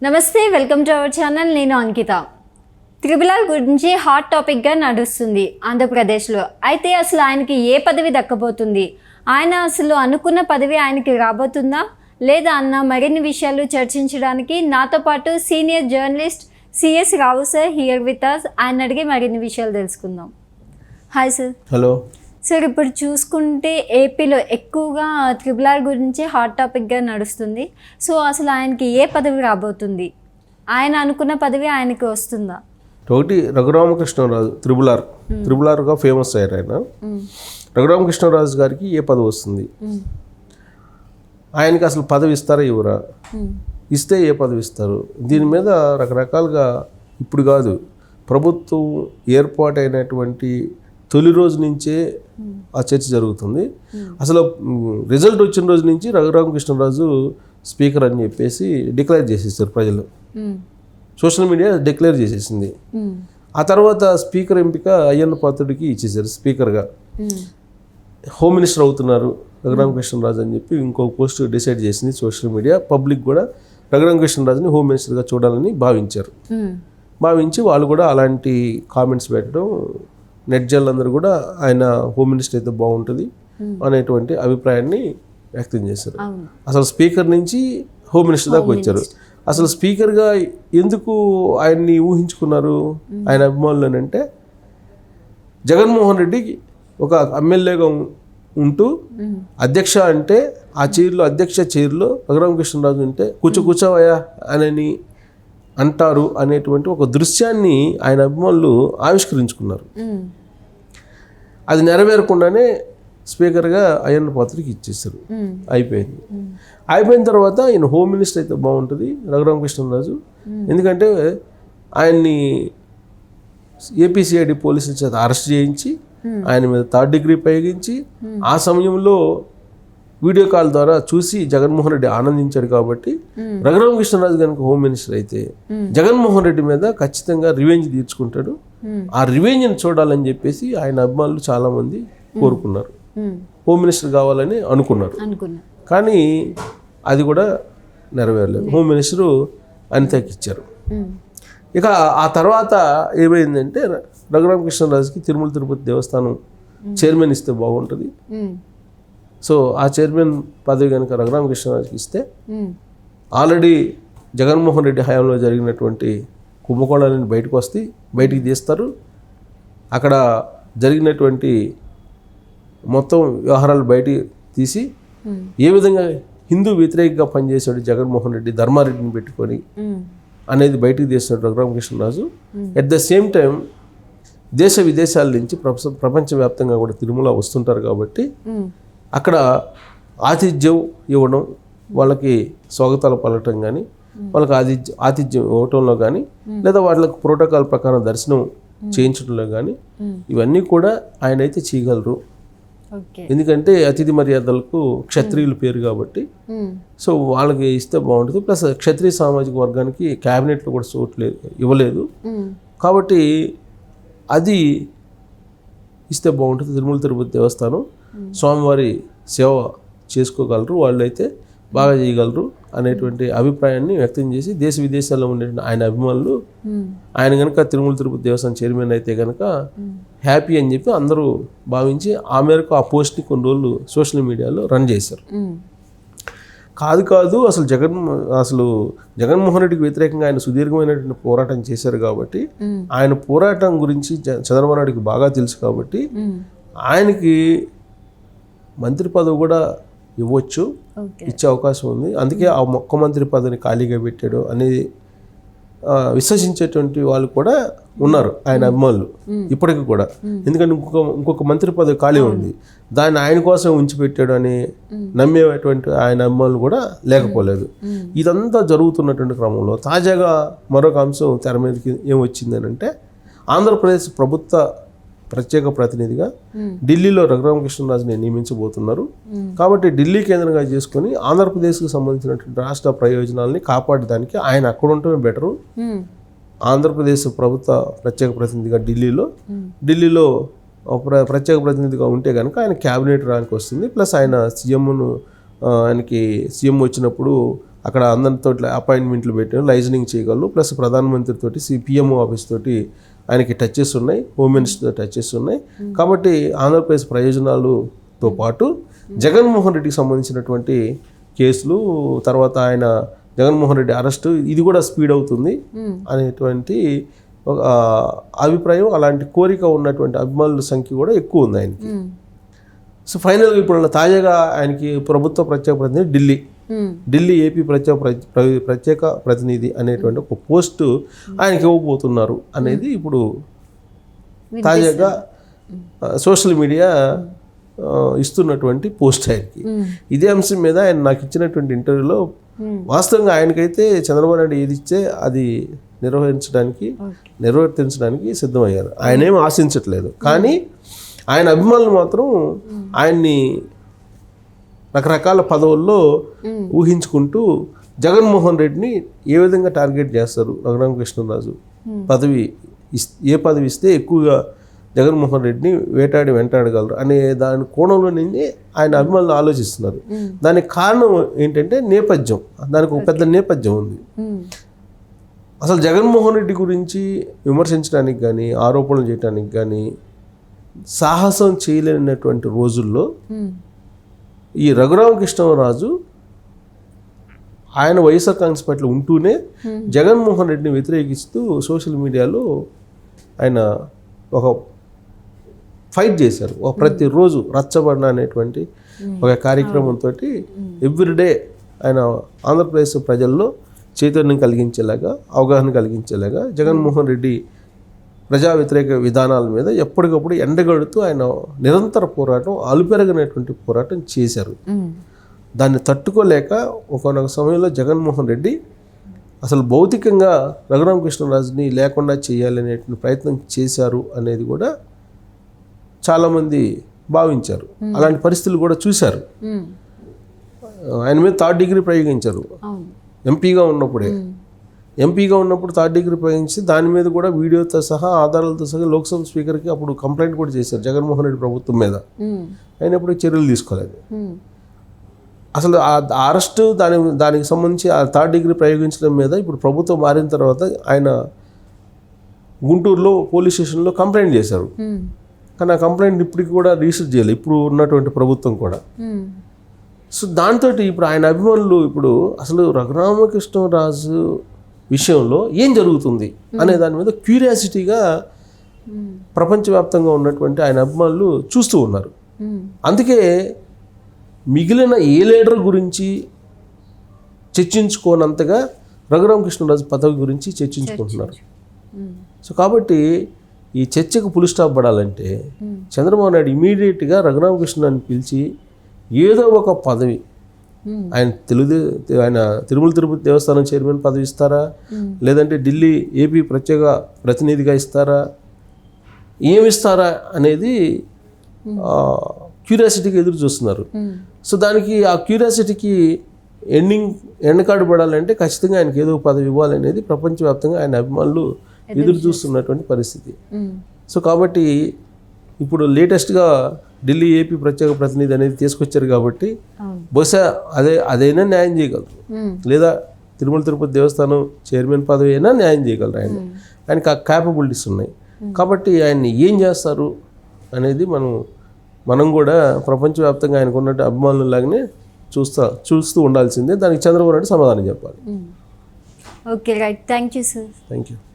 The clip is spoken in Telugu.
నమస్తే, వెల్కమ్ టు అవర్ ఛానల్. నేను అంకిత. త్రిపుల్ గురించి హాట్ టాపిక్గా నడుస్తుంది ఆంధ్రప్రదేశ్లో. అయితే అసలు ఆయనకి ఏ పదవి దక్కబోతుంది, ఆయన అసలు అనుకున్న పదవి ఆయనకి రాబోతుందా లేదా అన్న మరిన్ని విషయాలు చర్చించడానికి నాతో పాటు senior journalist CS Rao sir here with us. ఆయన అడిగి మరిన్ని విషయాలు తెలుసుకుందాం. Hi sir. హలో సార్, ఇప్పుడు చూసుకుంటే ఏపీలో ఎక్కువగా త్రిపుల్ గురించి హాట్ టాపిక్గా నడుస్తుంది. సో అసలు ఆయనకి ఏ పదవి రాబోతుంది, ఆయన అనుకున్న పదవి ఆయనకి వస్తుందా? ఒకటి రఘురామకృష్ణరాజు త్రిపుల్ ఆర్గా ఫేమస్ అయ్యారు ఆయన. రఘురామకృష్ణరాజు గారికి ఏ పదవి వస్తుంది, ఆయనకి అసలు పదవి ఇస్తారా ఇవ్వరా, ఇస్తే ఏ పదవి ఇస్తారు, దీని మీద రకరకాలుగా ఇప్పుడు కాదు ప్రభుత్వం ఏర్పాటైనటువంటి తొలి రోజు నుంచే ఆ చర్చ జరుగుతుంది. అసలు రిజల్ట్ వచ్చిన రోజు నుంచి రఘురామకృష్ణరాజు స్పీకర్ అని చెప్పేసి డిక్లేర్ చేసేసారు ప్రజలు. సోషల్ మీడియా డిక్లేర్ చేసేసింది. ఆ తర్వాత స్పీకర్ ఎంపిక అయ్యన్న పాత్రుడికి ఇచ్చేసారు స్పీకర్గా. హోమ్ మినిస్టర్ అవుతున్నారు రఘురామకృష్ణరాజు అని చెప్పి ఇంకొక పోస్ట్ డిసైడ్ చేసింది సోషల్ మీడియా. పబ్లిక్ కూడా రఘురామకృష్ణరాజుని హోమ్ మినిస్టర్గా చూడాలని భావించి వాళ్ళు కూడా అలాంటి కామెంట్స్ పెట్టడం, నెట్ జల్లందరూ కూడా ఆయన హోమ్ మినిస్టర్ అయితే బాగుంటుంది అనేటువంటి అభిప్రాయాన్ని వ్యక్తం చేశారు. అసలు స్పీకర్ నుంచి హోమ్ మినిస్టర్ దాకా వచ్చారు. అసలు స్పీకర్గా ఎందుకు ఆయన్ని ఊహించుకున్నారు ఆయన అభిమానులు అంటే, జగన్మోహన్ రెడ్డి ఒక ఎమ్మెల్యేగా ఉంటూ అధ్యక్ష అంటే ఆ చైర్లో అధ్యక్ష చైర్లో రఘురామకృష్ణరాజు ఉంటే కూర్చోవయ్యా అని అంటారు అనేటువంటి ఒక దృశ్యాన్ని ఆయన అభిమానులు ఆవిష్కరించుకున్నారు. అది నెరవేరకుండానే స్పీకర్గా అయ్యన్న పాత్రకి ఇచ్చేసారు. అయిపోయిన తర్వాత ఆయన హోమ్ మినిస్టర్ అయితే బాగుంటుంది రఘురామకృష్ణరాజు. ఎందుకంటే ఆయన్ని ఏపీసీఐడి పోలీసుల చేత అరెస్ట్ చేయించి ఆయన మీద 3rd డిగ్రీ ప్రయోగించి ఆ సమయంలో వీడియో కాల్ ద్వారా చూసి జగన్మోహన్ రెడ్డి ఆనందించాడు. కాబట్టి రఘురామకృష్ణరాజు కనుక హోమ్ మినిస్టర్ అయితే జగన్మోహన్ రెడ్డి మీద ఖచ్చితంగా రివెంజ్ తీర్చుకుంటాడు. ఆ రివెంజ్ని చూడాలని చెప్పేసి ఆయన అభిమానులు చాలా మంది కోరుకున్నారు, హోమ్ మినిస్టర్ కావాలని అనుకున్నారు. కానీ అది కూడా నెరవేరలేదు. హోమ్ మినిస్టరు అనితకి ఇచ్చారు. ఇక ఆ తర్వాత ఏమైందంటే, రఘురామకృష్ణరాజుకి తిరుమల తిరుపతి దేవస్థానం చైర్మన్ ఇస్తే బాగుంటుంది. సో ఆ చైర్మన్ పదవి కనుక రఘురామకృష్ణరాజుకి ఇస్తే ఆల్రెడీ జగన్మోహన్ రెడ్డి హయాంలో జరిగినటువంటి కుంభకోణాలను బయటికి తీస్తారు. అక్కడ జరిగినటువంటి మొత్తం వ్యవహారాలు బయటికి తీసి ఏ విధంగా హిందూ వ్యతిరేకంగా పనిచేశాడు జగన్మోహన్ రెడ్డి ధర్మారెడ్డిని పెట్టుకొని అనేది బయటికి తీస్తున్నాడు Raghuramakrishnaraju. At the same time దేశ విదేశాల నుంచి ప్రపంచవ్యాప్తంగా కూడా తిరుమల వస్తుంటారు. కాబట్టి అక్కడ ఆతిథ్యం ఇవ్వడం, వాళ్ళకి స్వాగతాలు పలకటం కానీ, వాళ్ళకి ఆతిథ్యం ఇవ్వటంలో కానీ, లేదా వాళ్ళకి ప్రోటోకాల్ ప్రకారం దర్శనం చేయించడంలో కానీ, ఇవన్నీ కూడా ఆయన అయితే చేయగలరు. ఎందుకంటే అతిథి మర్యాదలకు క్షత్రియుల పేరు కాబట్టి. సో వాళ్ళకి ఇస్తే బాగుంటుంది. ప్లస్ క్షత్రియ సామాజిక వర్గానికి క్యాబినెట్లో కూడా చోటు ఇవ్వలేదు కాబట్టి అది ఇస్తే బాగుంటుంది. తిరుమల తిరుపతి దేవస్థానం స్వామివారి సేవ చేసుకోగలరు, వాళ్ళైతే బాగా చేయగలరు అనేటువంటి అభిప్రాయాన్ని వ్యక్తం చేసి దేశ విదేశాల్లో ఉండే ఆయన అభిమానులు ఆయన కనుక తిరుమల తిరుపతి దేవస్థానం చైర్మన్ అయితే కనుక హ్యాపీ అని చెప్పి అందరూ భావించి ఆ మేరకు ఆ పోస్ట్ని కొన్ని రోజులు సోషల్ మీడియాలో రన్ చేశారు. కాదు అసలు జగన్మోహన్ రెడ్డికి వ్యతిరేకంగా ఆయన సుదీర్ఘమైనటువంటి పోరాటం చేశారు. కాబట్టి ఆయన పోరాటం గురించి చంద్రబాబు నాయుడికి బాగా తెలుసు. కాబట్టి ఆయనకి మంత్రి పదవి కూడా ఇవ్వచ్చు, ఇచ్చే అవకాశం ఉంది. అందుకే ఆ ఒక్క మంత్రి పదవిని ఖాళీగా పెట్టాడు అనేది విశ్వసించేటువంటి వాళ్ళు కూడా ఉన్నారు ఆయన అభిమానులు ఇప్పటికీ కూడా. ఎందుకంటే ఇంకొక మంత్రి పదవి ఖాళీ ఉంది, దాన్ని ఆయన కోసం ఉంచిపెట్టాడు అని నమ్మేటువంటి ఆయన అభిమానులు కూడా లేకపోలేదు. ఇదంతా జరుగుతున్నటువంటి క్రమంలో తాజాగా మరొక అంశం తెర మీదకి ఏమొచ్చింది అని అంటే, ఆంధ్రప్రదేశ్ ప్రభుత్వ ప్రత్యేక ప్రతినిధిగా ఢిల్లీలో రఘురామకృష్ణరాజుని నియమించబోతున్నారు. కాబట్టి ఢిల్లీ కేంద్రంగా చేసుకుని ఆంధ్రప్రదేశ్కి సంబంధించినటువంటి రాష్ట్ర ప్రయోజనాలని కాపాడడానికి ఆయన అక్కడ ఉండటమే బెటరు. ఆంధ్రప్రదేశ్ ప్రభుత్వ ప్రత్యేక ప్రతినిధిగా ఢిల్లీలో ప్రత్యేక ప్రతినిధిగా ఉంటే కనుక ఆయన క్యాబినెట్ ర్యాంక్ వస్తుంది. ప్లస్ ఆయన ఆయనకి సీఎం వచ్చినప్పుడు అక్కడ అందరితో అపాయింట్మెంట్లు పెట్టి లైజనింగ్ చేయగలరు. ప్లస్ ప్రధానమంత్రితో పిఎంఓ ఆఫీస్ తోటి ఆయనకి టచెస్ ఉన్నాయి, హోమ్ మినిస్టర్తో టచెస్ ఉన్నాయి. కాబట్టి ఆంధ్రప్రదేశ్ ప్రయోజనాలతో పాటు జగన్మోహన్ రెడ్డికి సంబంధించినటువంటి కేసులు, తర్వాత ఆయన జగన్మోహన్ రెడ్డి అరెస్టు ఇది కూడా స్పీడ్ అవుతుంది అనేటువంటి ఒక అభిప్రాయం, అలాంటి కోరిక ఉన్నటువంటి అభిమానుల సంఖ్య కూడా ఎక్కువ ఉంది ఆయనకి. సో ఫైనల్గా ఇప్పుడు తాజాగా ఆయనకి ప్రభుత్వ ప్రత్యేక ప్రతినిధి ఢిల్లీ ఏపీ ప్రత్యేక ప్రతినిధి అనేటువంటి ఒక పోస్టు ఆయనకి ఇవ్వబోతున్నారు అనేది ఇప్పుడు తాజాగా సోషల్ మీడియా ఇస్తున్నటువంటి పోస్ట్ ఆయనకి. ఇదే అంశం మీద ఆయన నాకు ఇచ్చినటువంటి ఇంటర్వ్యూలో వాస్తవంగా ఆయనకైతే చంద్రబాబు నాయుడు ఏది ఇచ్చే అది నిర్వర్తించడానికి సిద్ధమయ్యారు. ఆయన ఏం ఆశించట్లేదు. కానీ ఆయన అభిమానులు మాత్రం ఆయన్ని రకరకాల పదవుల్లో ఊహించుకుంటూ జగన్మోహన్ రెడ్డిని ఏ విధంగా టార్గెట్ చేస్తారు, రఘురామకృష్ణరాజు ఏ పదవి ఇస్తే ఎక్కువగా జగన్మోహన్ రెడ్డిని వెంటాడగలరు అనే దాని కోణంలో నుంచి ఆయన అభిమానులు ఆలోచిస్తున్నారు. దానికి కారణం ఏంటంటే నేపథ్యం, దానికి ఒక పెద్ద నేపథ్యం ఉంది. అసలు జగన్మోహన్ రెడ్డి గురించి విమర్శించడానికి కానీ ఆరోపణలు చేయడానికి కానీ సాహసం చేయలేనటువంటి రోజుల్లో ఈ రఘురామకృష్ణరాజు ఆయన వైఎస్ఆర్ కాంగ్రెస్ పార్టీలో ఉంటూనే జగన్మోహన్ రెడ్డిని వ్యతిరేకిస్తూ సోషల్ మీడియాలో ఆయన ఒక ఫైట్ చేశారు. ప్రతిరోజు రచ్చబండ అనేటువంటి ఒక కార్యక్రమంతో ఎవ్రీడే ఆయన ఆంధ్రప్రదేశ్ ప్రజల్లో చైతన్యం కలిగించేలాగా, అవగాహన కలిగించేలాగా జగన్మోహన్ రెడ్డి ప్రజా వ్యతిరేక విధానాల మీద ఎప్పటికప్పుడు ఎండగడుతూ ఆయన నిరంతర పోరాటం, అలుపెరగనటువంటి పోరాటం చేశారు. దాన్ని తట్టుకోలేక ఒకనొక సమయంలో జగన్మోహన్ రెడ్డి అసలు భౌతికంగా రఘురామకృష్ణరాజుని లేకుండా చేయాలనేటువంటి ప్రయత్నం చేశారు అనేది కూడా చాలామంది భావించారు. అలాంటి పరిస్థితులు కూడా చూశారు. ఆయన మీద 3rd డిగ్రీ ప్రయోగించారు ఎంపీగా ఉన్నప్పుడు 3rd డిగ్రీ ప్రయోగించి దాని మీద కూడా వీడియోతో సహా ఆధారాలతో సహా లోక్సభ స్పీకర్కి అప్పుడు కంప్లైంట్ కూడా చేశారు జగన్మోహన్ రెడ్డి ప్రభుత్వం మీద. అయినప్పుడు చర్యలు తీసుకోలేదు. అసలు ఆ అరెస్టు దానికి సంబంధించి ఆ 3rd డిగ్రీ ప్రయోగించడం మీద ఇప్పుడు ప్రభుత్వం మారిన తర్వాత ఆయన గుంటూరులో పోలీస్ స్టేషన్లో కంప్లైంట్ చేశారు. కానీ ఆ కంప్లైంట్ ఇప్పటికి కూడా రిజిస్టర్ చేయలేదు ఇప్పుడు ఉన్నటువంటి ప్రభుత్వం కూడా. సో దాంతో ఇప్పుడు ఆయన అభిమానులు ఇప్పుడు అసలు రఘురామకృష్ణరాజు విషయంలో ఏం జరుగుతుంది అనే దాని మీద క్యూరియాసిటీగా ప్రపంచవ్యాప్తంగా ఉన్నటువంటి ఆయన అభిమానులు చూస్తూ ఉన్నారు. అందుకే మిగిలిన ఏ లీడర్ గురించి చర్చించుకోనంతగా రఘురామకృష్ణరాజు పదవి గురించి చర్చించుకుంటున్నారు. సో కాబట్టి ఈ చర్చకు పులి స్టాప్ పడాలంటే చంద్రబాబు నాయుడు ఇమీడియట్గా రఘురామకృష్ణని పిలిచి ఏదో ఒక పదవి, ఆయన తిరుమల తిరుపతి దేవస్థానం చైర్మన్ పదవి ఇస్తారా, లేదంటే ఢిల్లీ ఏపీ ప్రత్యేక ప్రతినిధిగా ఇస్తారా, ఏమిస్తారా అనేది క్యూరియాసిటీకి ఎదురు చూస్తున్నారు. సో దానికి ఆ క్యూరియాసిటీకి ఎండ్ కార్డు పడాలంటే ఖచ్చితంగా ఆయనకి ఏదో పదవి ఇవ్వాలనేది ప్రపంచవ్యాప్తంగా ఆయన అభిమానులు ఎదురు చూస్తున్నటువంటి పరిస్థితి. సో కాబట్టి ఇప్పుడు లేటెస్ట్గా ఢిల్లీ ఏపీ ప్రత్యేక ప్రతినిధి అనేది తీసుకొచ్చారు కాబట్టి బహుశా అదైనా న్యాయం చేయగలరు, లేదా తిరుమల తిరుపతి దేవస్థానం చైర్మన్ పదవి అయినా న్యాయం చేయగలరు. ఆయనకి ఆ క్యాపబిలిటీస్ ఉన్నాయి. కాబట్టి ఆయన్ని ఏం చేస్తారు అనేది మనం కూడా ప్రపంచవ్యాప్తంగా ఆయనకు ఉన్నట్టు అభిమానులలాగానే చూస్తూ ఉండాల్సిందే. దానికి చంద్రబాబు నాయుడు సమాధానం చెప్పాలి. Okay right, thank you sir. Thank you.